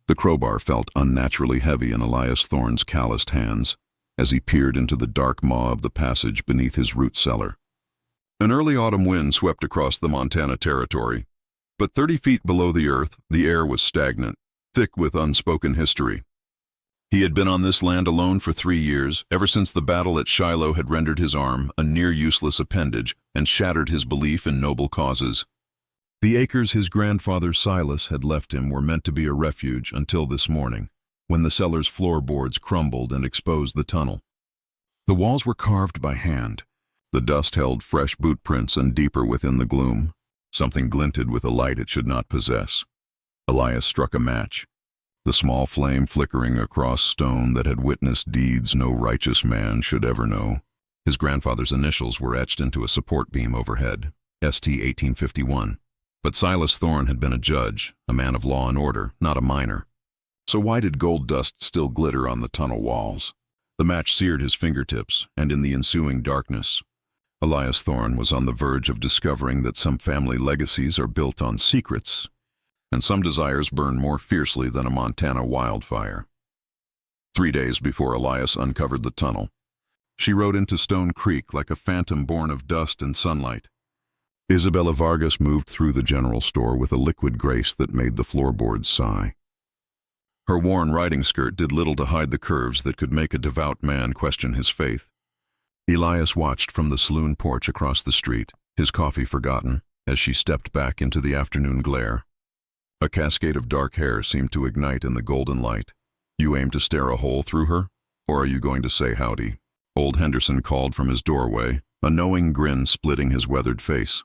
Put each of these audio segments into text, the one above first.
The crowbar felt unnaturally heavy in Elias Thorne's calloused hands as he peered into the dark maw of the passage beneath his root cellar. An early autumn wind swept across the Montana territory, but 30 feet below the earth, the air was stagnant, thick with unspoken history. He had been on this land alone for 3 years, ever since the battle at Shiloh had rendered his arm a near-useless appendage and shattered his belief in noble causes. The acres his grandfather Silas had left him were meant to be a refuge until this morning, when the cellar's floorboards crumbled and exposed the tunnel. The walls were carved by hand. The dust held fresh boot prints, and deeper within the gloom, something glinted with a light it should not possess. Elias struck a match, the small flame flickering across stone that had witnessed deeds no righteous man should ever know. His grandfather's initials were etched into a support beam overhead, ST 1851. But Silas Thorne had been a judge, a man of law and order, not a miner. So why did gold dust still glitter on the tunnel walls? The match seared his fingertips, and in the ensuing darkness, Elias Thorne was on the verge of discovering that some family legacies are built on secrets, and some desires burn more fiercely than a Montana wildfire. 3 days before Elias uncovered the tunnel, she rode into Stone Creek like a phantom born of dust and sunlight. Isabella Vargas moved through the general store with a liquid grace that made the floorboards sigh. Her worn riding skirt did little to hide the curves that could make a devout man question his faith. Elias watched from the saloon porch across the street, his coffee forgotten, as she stepped back into the afternoon glare. A cascade of dark hair seemed to ignite in the golden light. "You aim to stare a hole through her? Or are you going to say howdy?" Old Henderson called from his doorway, a knowing grin splitting his weathered face.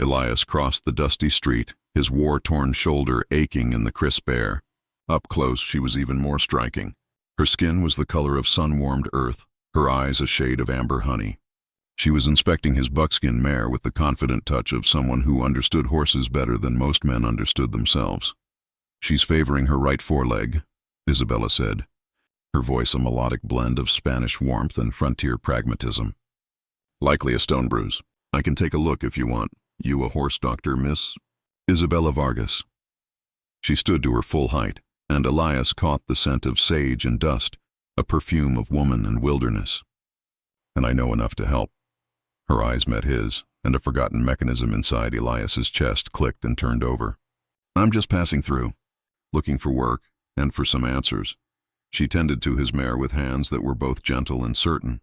Elias crossed the dusty street, his war-torn shoulder aching in the crisp air. Up close, she was even more striking. Her skin was the color of sun-warmed earth, her eyes a shade of amber honey. She was inspecting his buckskin mare with the confident touch of someone who understood horses better than most men understood themselves. "She's favoring her right foreleg," Isabella said, her voice a melodic blend of Spanish warmth and frontier pragmatism. "Likely a stone bruise. I can take a look if you want. You a horse doctor, Miss Isabella Vargas?" She stood to her full height, and Elias caught the scent of sage and dust, a perfume of woman and wilderness. "And I know enough to help." Her eyes met his, and a forgotten mechanism inside Elias's chest clicked and turned over. "I'm just passing through, looking for work, and for some answers." She tended to his mare with hands that were both gentle and certain.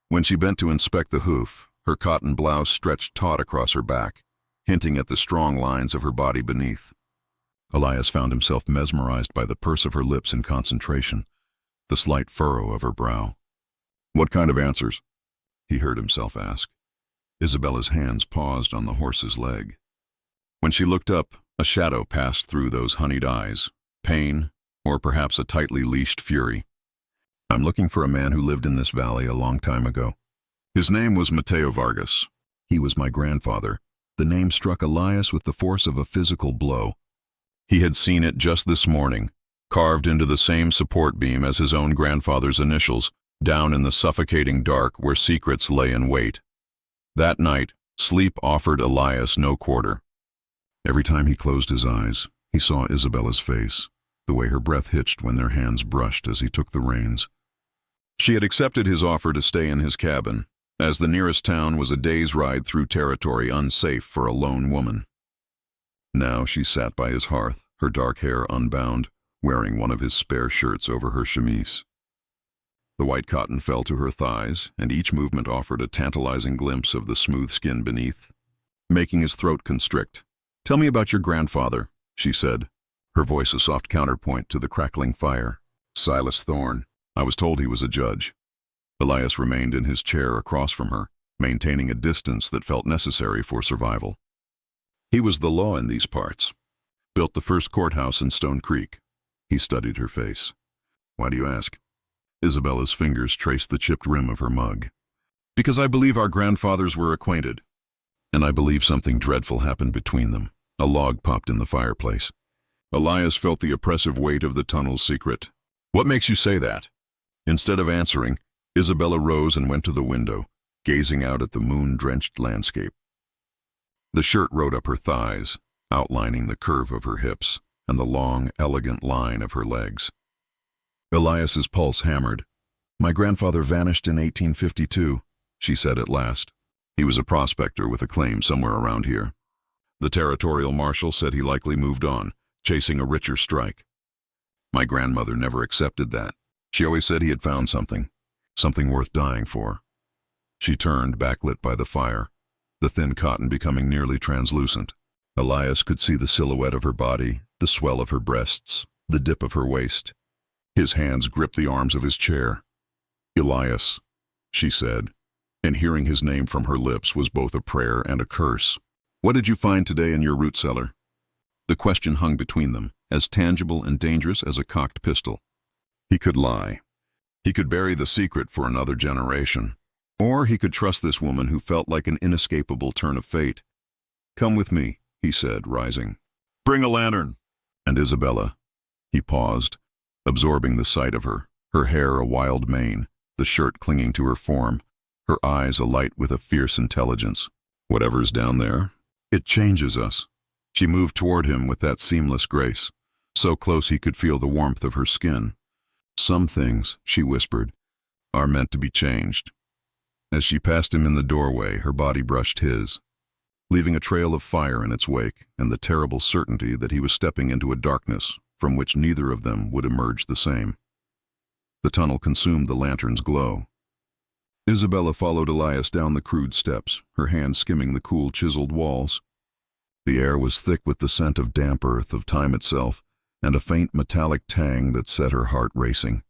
When she bent to inspect the hoof, her cotton blouse stretched taut across her back, hinting at the strong lines of her body beneath. Elias found himself mesmerized by the purse of her lips in concentration, the slight furrow of her brow. "What kind of answers?" he heard himself ask. Isabella's hands paused on the horse's leg. When she looked up, a shadow passed through those honeyed eyes, pain, or perhaps a tightly leashed fury. "I'm looking for a man who lived in this valley a long time ago. His name was Mateo Vargas. He was my grandfather." The name struck Elias with the force of a physical blow. He had seen it just this morning, carved into the same support beam as his own grandfather's initials, down in the suffocating dark where secrets lay in wait. That night, sleep offered Elias no quarter. Every time he closed his eyes, he saw Isabella's face, the way her breath hitched when their hands brushed as he took the reins. She had accepted his offer to stay in his cabin, as the nearest town was a day's ride through territory unsafe for a lone woman. Now she sat by his hearth, her dark hair unbound, wearing one of his spare shirts over her chemise. The white cotton fell to her thighs, and each movement offered a tantalizing glimpse of the smooth skin beneath, making his throat constrict. "Tell me about your grandfather," she said, her voice a soft counterpoint to the crackling fire. "Silas Thorne. I was told he was a judge." Elias remained in his chair across from her, maintaining a distance that felt necessary for survival. "He was the law in these parts. Built the first courthouse in Stone Creek." He studied her face. "Why do you ask?" Isabella's fingers traced the chipped rim of her mug. "Because I believe our grandfathers were acquainted. And I believe something dreadful happened between them." A log popped in the fireplace. Elias felt the oppressive weight of the tunnel's secret. "What makes you say that?" Instead of answering, Isabella rose and went to the window, gazing out at the moon-drenched landscape. The shirt rode up her thighs, outlining the curve of her hips, and the long, elegant line of her legs. Elias's pulse hammered. "My grandfather vanished in 1852, she said at last. He was a prospector with a claim somewhere around here. The territorial marshal said he likely moved on, chasing a richer strike. My grandmother never accepted that. She always said he had found something worth dying for." She turned, backlit by the fire, the thin cotton becoming nearly translucent. Elias could see the silhouette of her body, the swell of her breasts, the dip of her waist. His hands gripped the arms of his chair. "Elias," she said, and hearing his name from her lips was both a prayer and a curse. "What did you find today in your root cellar?" The question hung between them, as tangible and dangerous as a cocked pistol. He could lie. He could bury the secret for another generation. Or he could trust this woman who felt like an inescapable turn of fate. "Come with me," he said, rising. "Bring a lantern." And Isabella. He paused, absorbing the sight of her, her hair a wild mane, the shirt clinging to her form, her eyes alight with a fierce intelligence. "Whatever's down there, it changes us." She moved toward him with that seamless grace, so close he could feel the warmth of her skin. "Some things," she whispered, "are meant to be changed." As she passed him in the doorway, her body brushed his, leaving a trail of fire in its wake and the terrible certainty that he was stepping into a darkness from which neither of them would emerge the same. The tunnel consumed the lantern's glow. Isabella followed Elias down the crude steps, her hand skimming the cool, chiseled walls. The air was thick with the scent of damp earth, of time itself, and a faint metallic tang that set her heart racing.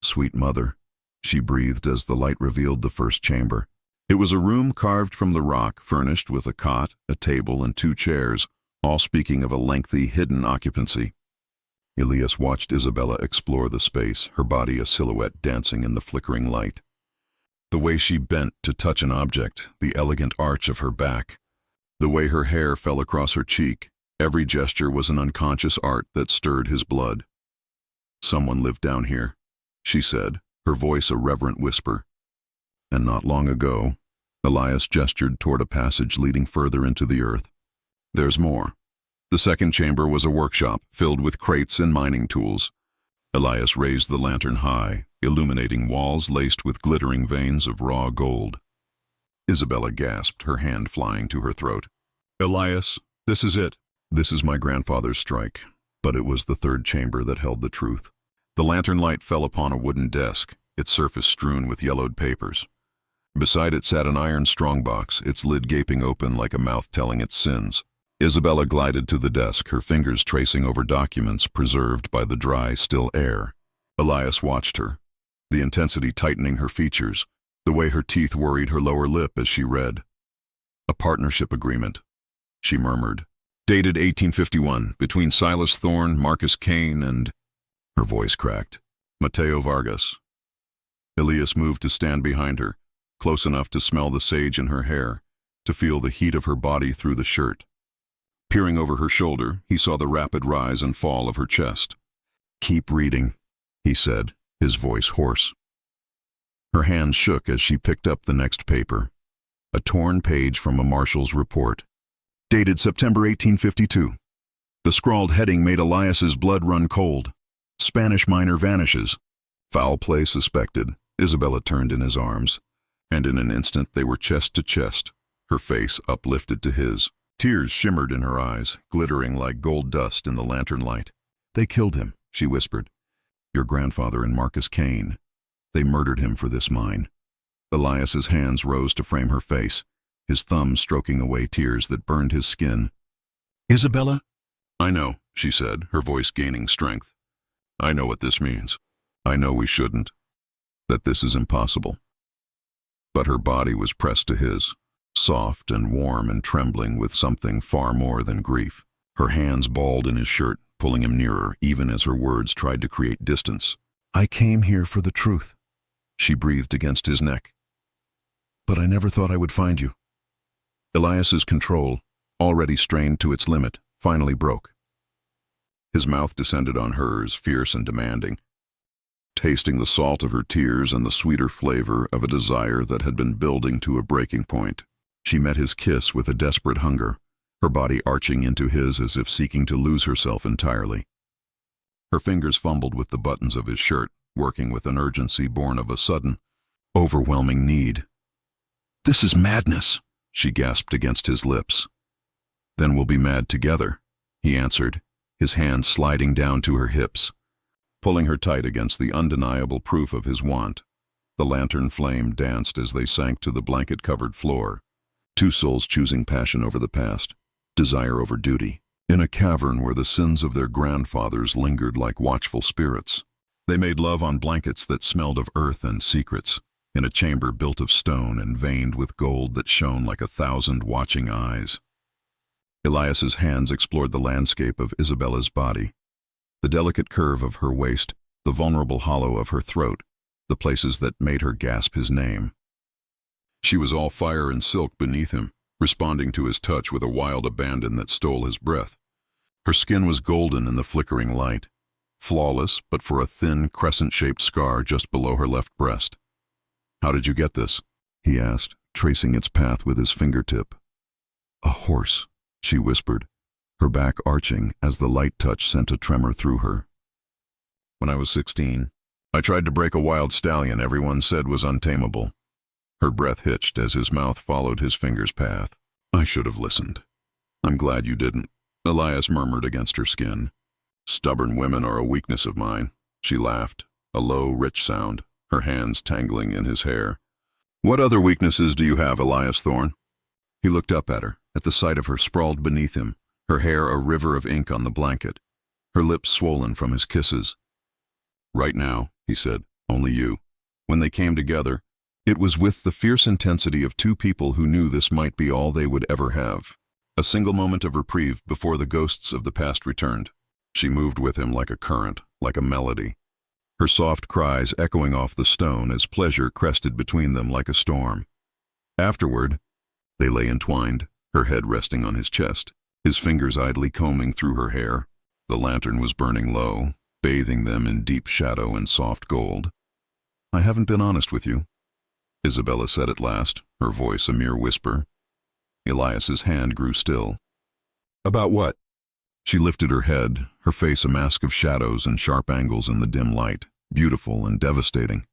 "Sweet mother," she breathed as the light revealed the first chamber. It was a room carved from the rock, furnished with a cot, a table, and 2 chairs, all speaking of a lengthy, hidden occupancy. Elias watched Isabella explore the space, her body a silhouette dancing in the flickering light. The way she bent to touch an object, the elegant arch of her back, the way her hair fell across her cheek, every gesture was an unconscious art that stirred his blood. "Someone lived down here," she said, her voice a reverent whisper. "And not long ago," Elias gestured toward a passage leading further into the earth. "There's more." The second chamber was a workshop filled with crates and mining tools. Elias raised the lantern high, illuminating walls laced with glittering veins of raw gold. Isabella gasped, her hand flying to her throat. "Elias, this is it." "This is my grandfather's strike," but it was the third chamber that held the truth. The lantern light fell upon a wooden desk, its surface strewn with yellowed papers. Beside it sat an iron strongbox, its lid gaping open like a mouth telling its sins. Isabella glided to the desk, her fingers tracing over documents preserved by the dry, still air. Elias watched her, the intensity tightening her features, the way her teeth worried her lower lip as she read. "A partnership agreement," she murmured. "Dated 1851, between Silas Thorne, Marcus Kane, and—" Her voice cracked. "Mateo Vargas." Elias moved to stand behind her, close enough to smell the sage in her hair, to feel the heat of her body through the shirt. Peering over her shoulder, he saw the rapid rise and fall of her chest. "Keep reading," he said, his voice hoarse. Her hand shook as she picked up the next paper, a torn page from a marshal's report. Dated September 1852. The scrawled heading made Elias's blood run cold. "Spanish miner vanishes. Foul play suspected." Isabella turned in his arms, and in an instant they were chest to chest, her face uplifted to his. Tears shimmered in her eyes, glittering like gold dust in the lantern light. "They killed him," she whispered. "Your grandfather and Marcus Kane. They murdered him for this mine." Elias's hands rose to frame her face, his thumbs stroking away tears that burned his skin. "Isabella?" "I know," she said, her voice gaining strength. "I know what this means. I know we shouldn't. That this is impossible." But her body was pressed to his, soft and warm and trembling with something far more than grief. Her hands balled in his shirt, pulling him nearer, even as her words tried to create distance. "I came here for the truth," she breathed against his neck. "But I never thought I would find you." Elias's control, already strained to its limit, finally broke. His mouth descended on hers, fierce and demanding, tasting the salt of her tears and the sweeter flavor of a desire that had been building to a breaking point. She met his kiss with a desperate hunger, her body arching into his as if seeking to lose herself entirely. Her fingers fumbled with the buttons of his shirt, working with an urgency born of a sudden, overwhelming need. "This is madness," she gasped against his lips. "Then we'll be mad together," he answered, his hand sliding down to her hips, pulling her tight against the undeniable proof of his want. The lantern flame danced as they sank to the blanket-covered floor, two souls choosing passion over the past, desire over duty, in a cavern where the sins of their grandfathers lingered like watchful spirits. They made love on blankets that smelled of earth and secrets, in a chamber built of stone and veined with gold that shone like 1,000 watching eyes. Elias's hands explored the landscape of Isabella's body, the delicate curve of her waist, the vulnerable hollow of her throat, the places that made her gasp his name. She was all fire and silk beneath him, responding to his touch with a wild abandon that stole his breath. Her skin was golden in the flickering light, flawless but for a thin, crescent-shaped scar just below her left breast. "How did you get this?" he asked, tracing its path with his fingertip. "A horse," she whispered, her back arching as the light touch sent a tremor through her. "When I was 16, I tried to break a wild stallion everyone said was untamable." Her breath hitched as his mouth followed his finger's path. "I should have listened." "I'm glad you didn't," Elias murmured against her skin. "Stubborn women are a weakness of mine," she laughed, a low, rich sound, her hands tangling in his hair. "What other weaknesses do you have, Elias Thorne?" He looked up at her, at the sight of her sprawled beneath him, her hair a river of ink on the blanket, her lips swollen from his kisses. "Right now," he said, "only you." When they came together, it was with the fierce intensity of two people who knew this might be all they would ever have. A single moment of reprieve before the ghosts of the past returned. She moved with him like a current, like a melody, her soft cries echoing off the stone as pleasure crested between them like a storm. Afterward, they lay entwined, her head resting on his chest, his fingers idly combing through her hair. The lantern was burning low, bathing them in deep shadow and soft gold. "I haven't been honest with you," Isabella said at last, her voice a mere whisper. Elias's hand grew still. "About what?" She lifted her head, her face a mask of shadows and sharp angles in the dim light, beautiful and devastating.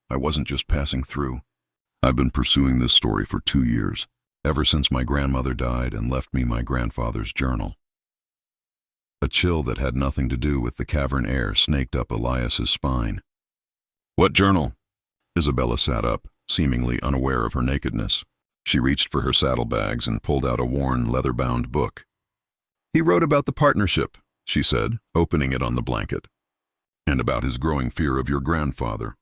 "I wasn't just passing through. I've been pursuing this story for 2 years, ever since my grandmother died and left me my grandfather's journal." A chill that had nothing to do with the cavern air snaked up Elias's spine. "What journal?" Isabella sat up, seemingly unaware of her nakedness. She reached for her saddlebags and pulled out a worn, leather-bound book. "He wrote about the partnership," she said, opening it on the blanket. "And about his growing fear of your grandfather."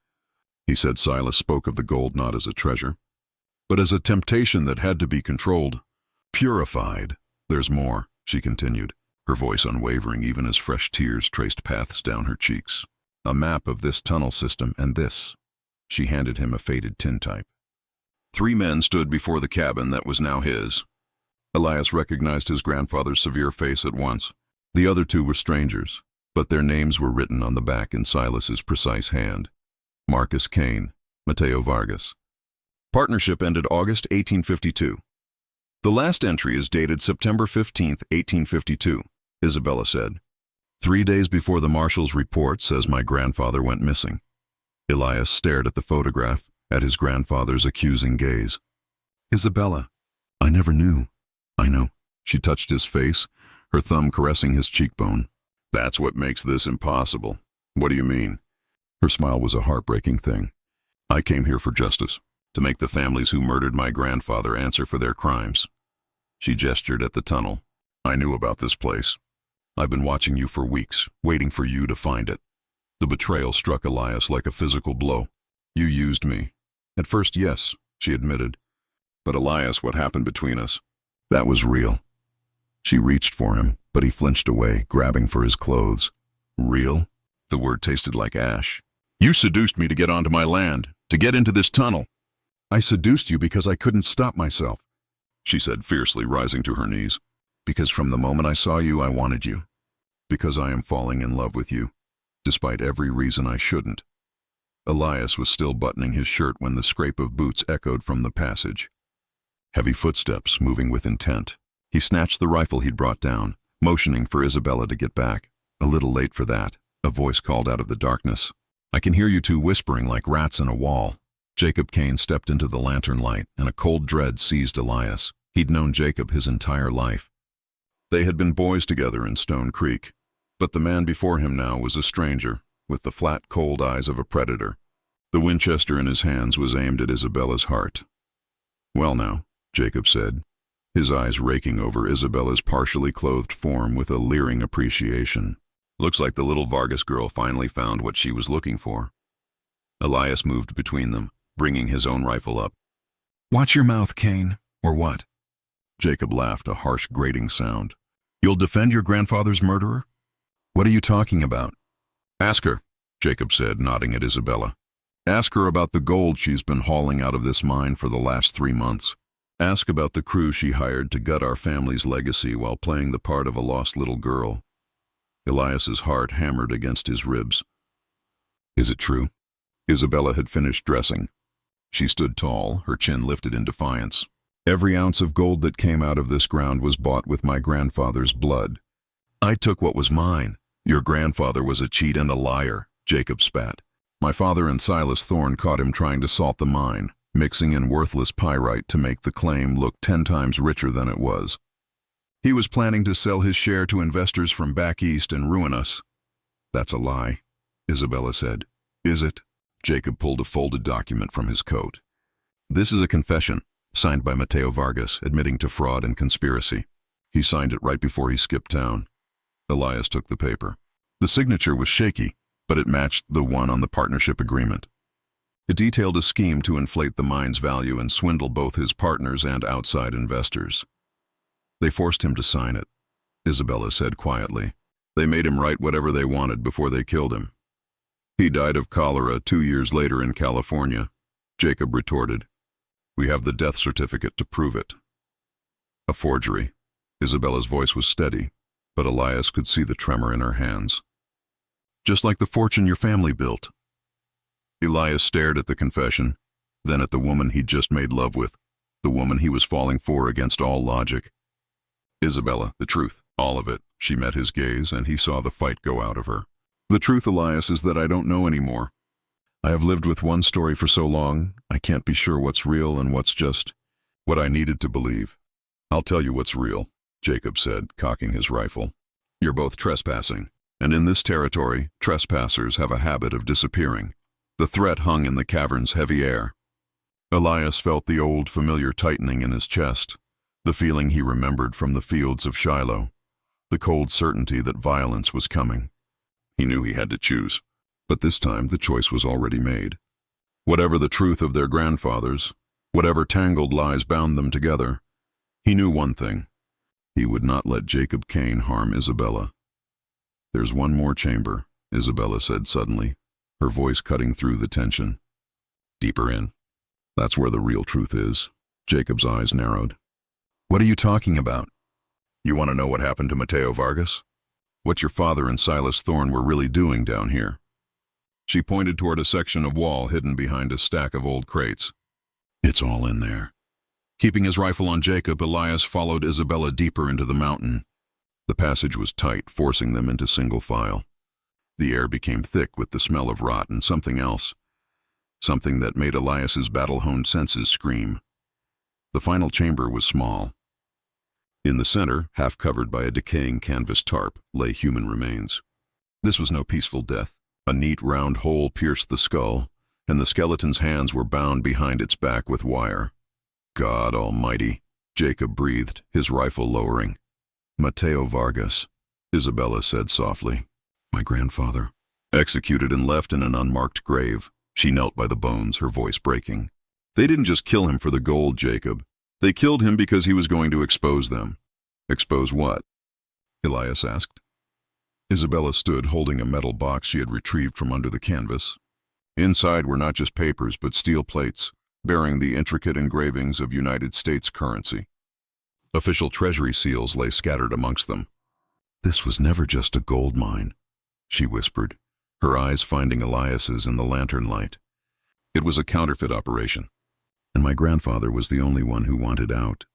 He said Silas spoke of the gold not as a treasure, but as a temptation that had to be controlled, purified. "There's more," she continued, her voice unwavering even as fresh tears traced paths down her cheeks. "A map of this tunnel system and this." She handed him a faded tintype. 3 men stood before the cabin that was now his. Elias recognized his grandfather's severe face at once. The other 2 were strangers, but their names were written on the back in Silas's precise hand. Marcus Kane, Mateo Vargas. Partnership ended August 1852. "The last entry is dated September 15, 1852, Isabella said. 3 days before the marshal's report says my grandfather went missing." Elias stared at the photograph, at his grandfather's accusing gaze. "Isabella, I never knew." "I know." She touched his face, her thumb caressing his cheekbone. "That's what makes this impossible." "What do you mean?" Her smile was a heartbreaking thing. "I came here for justice, to make the families who murdered my grandfather answer for their crimes." She gestured at the tunnel. "I knew about this place. I've been watching you for weeks, waiting for you to find it." The betrayal struck Elias like a physical blow. "You used me." "At first, yes," she admitted. "But Elias, what happened between us? That was real." She reached for him, but he flinched away, grabbing for his clothes. "Real?" The word tasted like ash. "You seduced me to get onto my land, to get into this tunnel." "I seduced you because I couldn't stop myself," she said fiercely, rising to her knees. "Because from the moment I saw you, I wanted you. Because I am falling in love with you, despite every reason I shouldn't." Elias was still buttoning his shirt when the scrape of boots echoed from the passage. Heavy footsteps moving with intent. He snatched the rifle he'd brought down, motioning for Isabella to get back. A little late for that, a voice called out of the darkness. "I can hear you two whispering like rats in a wall." Jacob Kane stepped into the lantern light, and a cold dread seized Elias. He'd known Jacob his entire life. They had been boys together in Stone Creek, but the man before him now was a stranger, with the flat, cold eyes of a predator. The Winchester in his hands was aimed at Isabella's heart. "Well now," Jacob said, his eyes raking over Isabella's partially clothed form with a leering appreciation. "Looks like the little Vargas girl finally found what she was looking for." Elias moved between them, bringing his own rifle up. "Watch your mouth, Kane, or what?" Jacob laughed, a harsh, grating sound. "You'll defend your grandfather's murderer?" "What are you talking about?" "Ask her," Jacob said, nodding at Isabella. "Ask her about the gold she's been hauling out of this mine for the last 3 months. Ask about the crew she hired to gut our family's legacy while playing the part of a lost little girl." Elias's heart hammered against his ribs. "Is it true?" Isabella had finished dressing. She stood tall, her chin lifted in defiance. "Every ounce of gold that came out of this ground was bought with my grandfather's blood. I took what was mine. Your grandfather was a cheat and a liar," Jacob spat. "My father and Silas Thorne caught him trying to salt the mine, mixing in worthless pyrite to make the claim look 10 times richer than it was. He was planning to sell his share to investors from back east and ruin us." "That's a lie," Isabella said. "Is it?" Jacob pulled a folded document from his coat. "This is a confession, signed by Mateo Vargas, admitting to fraud and conspiracy. He signed it right before he skipped town." Elias took the paper. The signature was shaky, but it matched the one on the partnership agreement. It detailed a scheme to inflate the mine's value and swindle both his partners and outside investors. "They forced him to sign it," Isabella said quietly. "They made him write whatever they wanted before they killed him." "He died of cholera 2 years later in California," Jacob retorted. "We have the death certificate to prove it." "A forgery." Isabella's voice was steady, but Elias could see the tremor in her hands. "Just like the fortune your family built." Elias stared at the confession, then at the woman he'd just made love with, the woman he was falling for against all logic. "Isabella, the truth, all of it." She met his gaze, and he saw the fight go out of her. "The truth, Elias, is that I don't know anymore. I have lived with one story for so long, I can't be sure what's real and what's just what I needed to believe." "I'll tell you what's real," Jacob said, cocking his rifle. "You're both trespassing, and in this territory, trespassers have a habit of disappearing." The threat hung in the cavern's heavy air. Elias felt the old familiar tightening in his chest, the feeling he remembered from the fields of Shiloh, the cold certainty that violence was coming. He knew he had to choose, but this time the choice was already made. Whatever the truth of their grandfathers, whatever tangled lies bound them together, he knew one thing: he would not let Jacob Kane harm Isabella. "There's one more chamber," Isabella said suddenly, her voice cutting through the tension. "Deeper in. That's where the real truth is." Jacob's eyes narrowed. "What are you talking about?" "You want to know what happened to Mateo Vargas? What your father and Silas Thorne were really doing down here?" She pointed toward a section of wall hidden behind a stack of old crates. "It's all in there." Keeping his rifle on Jacob, Elias followed Isabella deeper into the mountain. The passage was tight, forcing them into single file. The air became thick with the smell of rot and something else, something that made Elias's battle-honed senses scream. The final chamber was small. In the center, half covered by a decaying canvas tarp, lay human remains. This was no peaceful death. A neat round hole pierced the skull, and the skeleton's hands were bound behind its back with wire. "God Almighty," Jacob breathed, his rifle lowering. "Mateo Vargas," Isabella said softly. "My grandfather." "Executed and left in an unmarked grave." She knelt by the bones, her voice breaking. "They didn't just kill him for the gold, Jacob. They killed him because he was going to expose them." "Expose what?" Elias asked. Isabella stood holding a metal box she had retrieved from under the canvas. Inside were not just papers, but steel plates, bearing the intricate engravings of United States currency. Official treasury seals lay scattered amongst them. "This was never just a gold mine," she whispered, her eyes finding Elias's in the lantern light. "It was a counterfeit operation, and my grandfather was the only one who wanted out."